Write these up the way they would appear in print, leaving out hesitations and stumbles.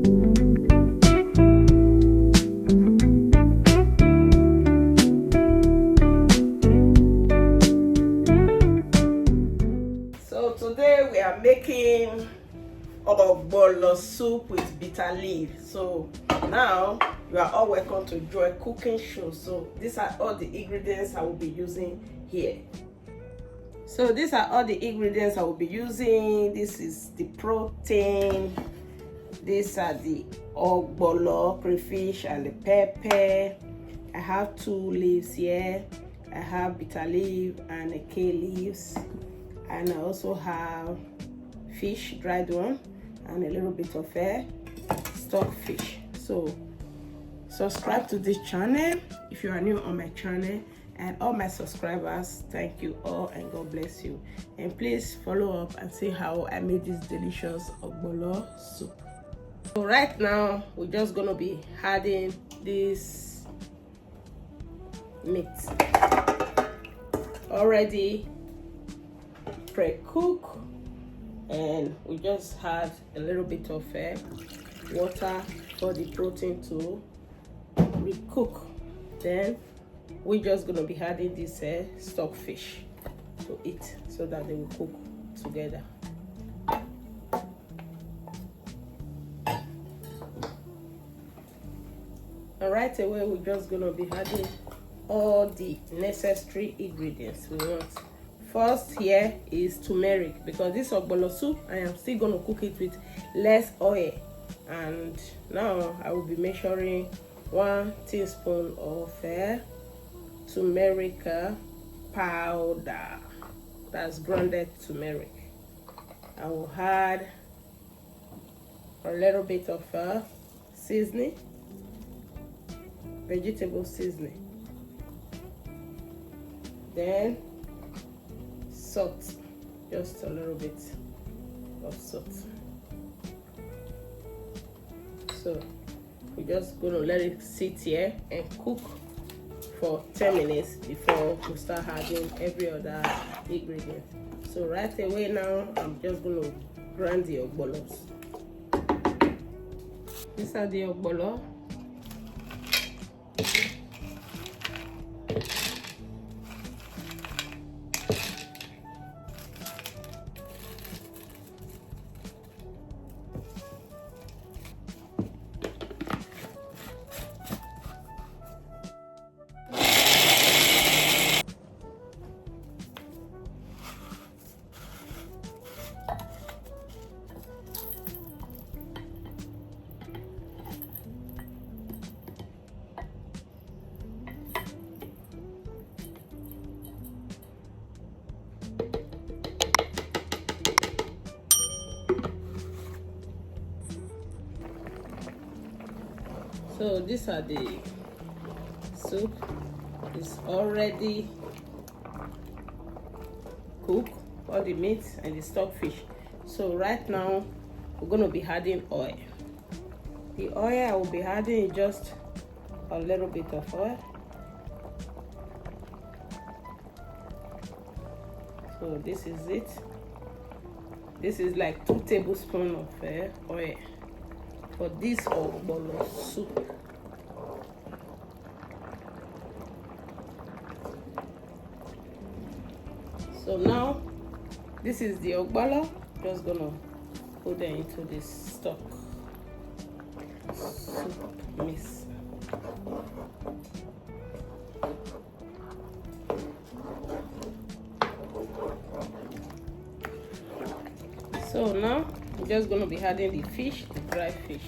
So today we are making Ogbono soup with bitter leaf. So now you are all welcome to join cooking show. So these are all the ingredients I will be using here. So these are all the ingredients I will be using. This is the protein. These are the ogbono, crayfish, and the pepper. I have 2 leaves here. I have bitter leaf and a K leaves, and I also have fish, dried one, and a little bit of stockfish. So subscribe to this channel if you are new on my channel, and all my subscribers, thank you all and God bless you. And please follow up and see how I made this delicious ogbono soup. So right now we're just gonna be adding this meat already pre-cook, and we just add a little bit of water for the protein to recook. Then we're just gonna be adding this stockfish to it so that they will cook together. And right away we're just gonna be adding all the necessary ingredients we want. First here is turmeric, because this ogbono soup I am still going to cook it with less oil, and now I will be measuring 1 teaspoon of turmeric powder. That's grounded turmeric. I will add a little bit of seasoning, vegetable seasoning, then salt, just a little bit of salt. So we're just going to let it sit here and cook for 10 minutes before we start adding every other ingredient. So right away now I'm just going to grind the ogbonos. These are the ogbono. So these are the soup. It's already cooked, all the meat and the stockfish. So right now we're going to be adding oil. The oil I will be adding is just a little bit of oil. So this is it. This is like 2 tablespoons of oil for this ogbono soup. So now this is the ogbono. Just gonna put them into this stock soup mix. So now I'm just going to be adding the fish, the dry fish.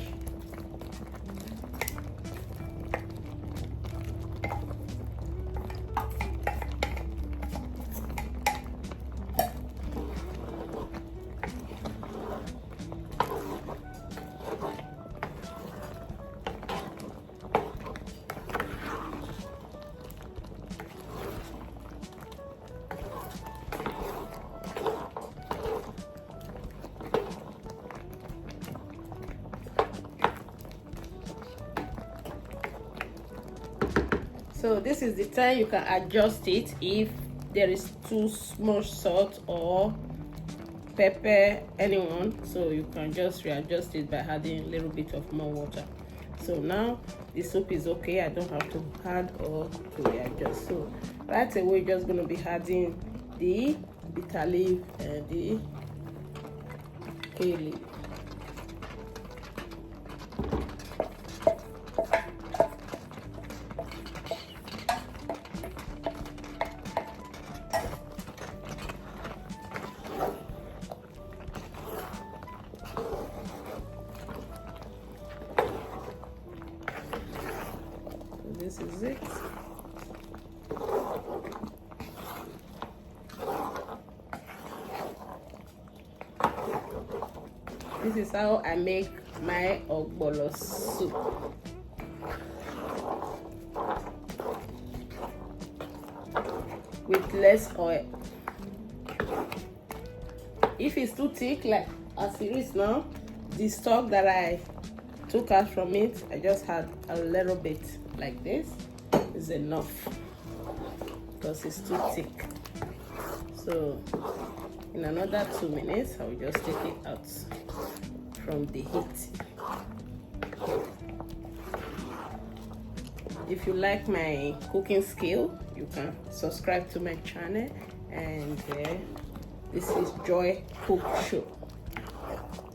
So this is the time you can adjust it if there is too much salt or pepper, anyone, so you can just readjust it by adding a little bit of more water. So now the soup is okay. I don't have to add or to readjust. So right away, we're just going to be adding the bitter leaf and the bay leaf. This is it. This is how I make my ogbono soup. With less oil. If it's too thick, like as it is now, the stock that I took out from it, I just had a little bit like this is enough because it's too thick. So in another 2 minutes, I will just take it out from the heat. If you like my cooking skill, you can subscribe to my channel, and this is Joy Cook Show.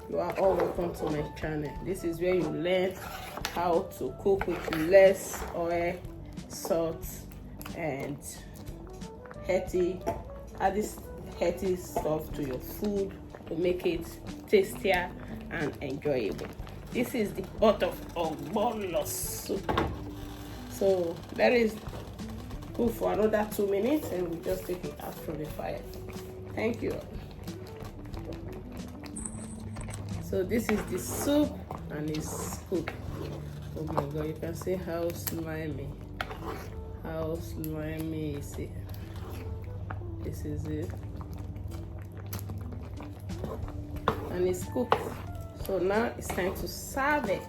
You are all welcome to my channel. This is where you learn how to cook with less oil, salt, and add this healthy stuff to your food to make it tastier and enjoyable. This is the pot of Ogbono soup. So that is cook for another 2 minutes, and we just take it out from the fire. Thank you. So this is the soup and it's cooked. Oh my god, you can see how slimy is it. This is it, and it's cooked. So now it's time to serve it.